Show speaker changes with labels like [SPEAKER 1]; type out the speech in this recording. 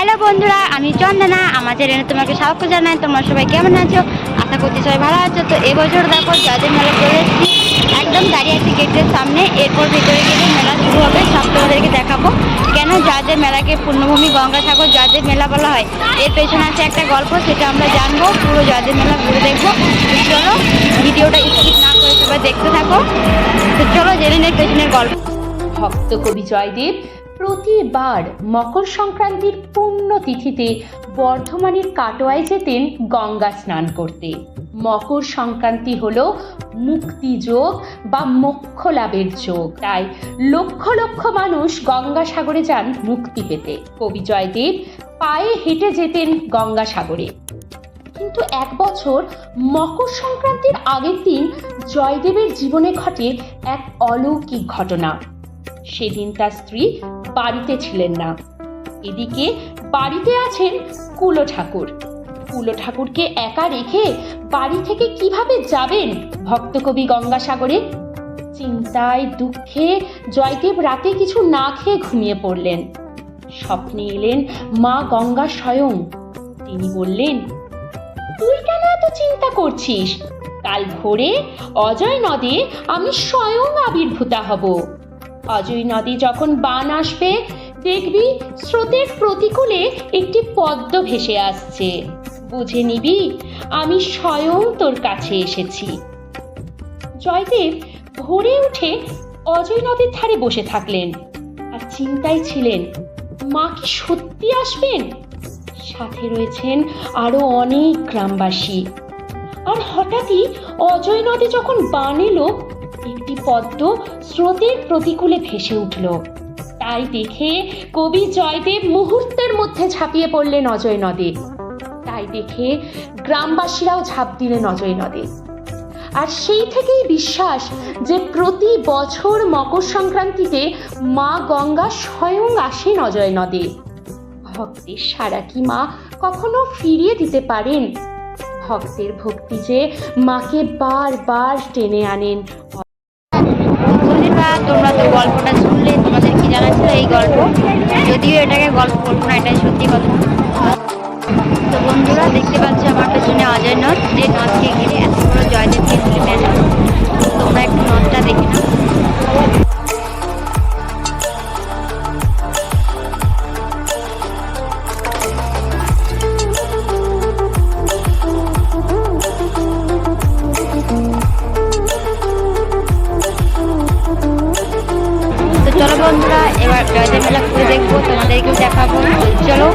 [SPEAKER 1] Hello বন্ধুরা, আমি চন্দনা। আমার চ্যানেলে তোমাকে স্বাগত জানাই। তোমরা সবাই কেমন আছো? আশা করছি সবাই ভালো আছো। তো এবছর দেখো জয়দেব মেলা চলে এসেছি, একদম দাঁড়িয়ে আছি গেটের সামনে। এরপর ভিতরে গেলে মেলা শুরু হবে, সব তোমাদেরকে দেখাবো কেন জয়দেব মেলাকে পূর্ণভূমি গঙ্গাসাগর জয়দেব মেলা বলা হয়। এর পেছনে আছে একটা গল্প, সেটা আমরা জানবো, পুরো জয়দেব মেলা ঘুরে দেখবো। চলো ভিডিওটা স্কিপ না করে সবাই দেখতে থাকো। তো চলো জেনে নেই পেছনের গল্প।
[SPEAKER 2] ভক্ত কবি জয়দেব প্রতিবার মকর সংক্রান্তির পুণ্যতিথিতে বর্ধমানের কাটোয়ায় যেতেন গঙ্গা স্নান করতে। মকর সংক্রান্তি হলো মুক্তিযোগ বা মোক্ষ লাভের যোগ, তাই লক্ষ লক্ষ মানুষ গঙ্গাসাগরে যান মুক্তি পেতে। কবি জয়দেব পায়ে হেঁটে যেতেন গঙ্গাসাগরে। কিন্তু এক বছর মকর সংক্রান্তির আগের দিন জয়দেবের জীবনে ঘটে এক অলৌকিক ঘটনা। সেদিন তার স্ত্রী বাড়িতে ছিলেন না। এদিকে বাড়িতে আছেন কুলো ঠাকুর। কুলো ঠাকুরকে একা রেখে বাড়ি থেকে কিভাবে যাবেন ভক্তকবি গঙ্গাসাগরে? চিন্তায় দুঃখে জয়দেব রাতে কিছু না খেয়ে ঘুমিয়ে পড়লেন। স্বপ্নে এলেন মা গঙ্গা স্বয়ং। তিনি বললেন, তুই কেন এত চিন্তা করছিস? কাল ভোরে অজয় নদে আমি স্বয়ং আবির্ভূতা হব। অজয় নদী যখন বান আসবে, দেখবি স্রোতের প্রতিকূলে একটি পদ্ম ভেসে আসছে। বুঝে নিবি আমি স্বয়ং তোর কাছে এসেছি। জয়দেব ভোরে উঠে অজয় নদীর ধারে বসে থাকলেন আর চিন্তায় ছিলেন, মা কি সত্যি আসবেন? সাথে রয়েছেন আরো অনেক গ্রামবাসী। আর হঠাৎই অজয় নদী যখন বান এলো, একটি পদ্ম স্রোতের প্রতিকূলে ভেসে উঠল। তাই দেখে কবি জয়দেব মুহূর্তের মধ্যে ঝাঁপিয়ে পড়লেন অজয় নদে। তাই দেখে গ্রামবাসীরাও ঝাঁপ দিলেন অজয় নদে। আর সেই থেকেই বিশ্বাস যে প্রতি বছর মকর সংক্রান্তিতে মা গঙ্গা স্বয়ং আসেন অজয় নদে। ভক্তের সারা কি মা কখনো ফিরিয়ে দিতে পারেন? ভক্তের ভক্তি যে মাকে বারবার টেনে আনেন।
[SPEAKER 1] তোমরা তো গল্পটা শুনলে, তোমাদের কি জানা ছিল এই গল্প? যদিও এটাকে গল্প বলবো না, এটাই সত্যি কথা। তো বন্ধুরা দেখতে পাচ্ছ আমার পেছনে অজয় নদ, যে নদকে ঘিরে এত বড় জয়দেব কেন্দ্রী মেলা। তোমরা একটু নদটা দেখে নাও। চলো বন্ধুরা, এবার জয়দেব মেলা ঘুরে দেখবো, তোমাদেরকেও দেখাবো। চলো।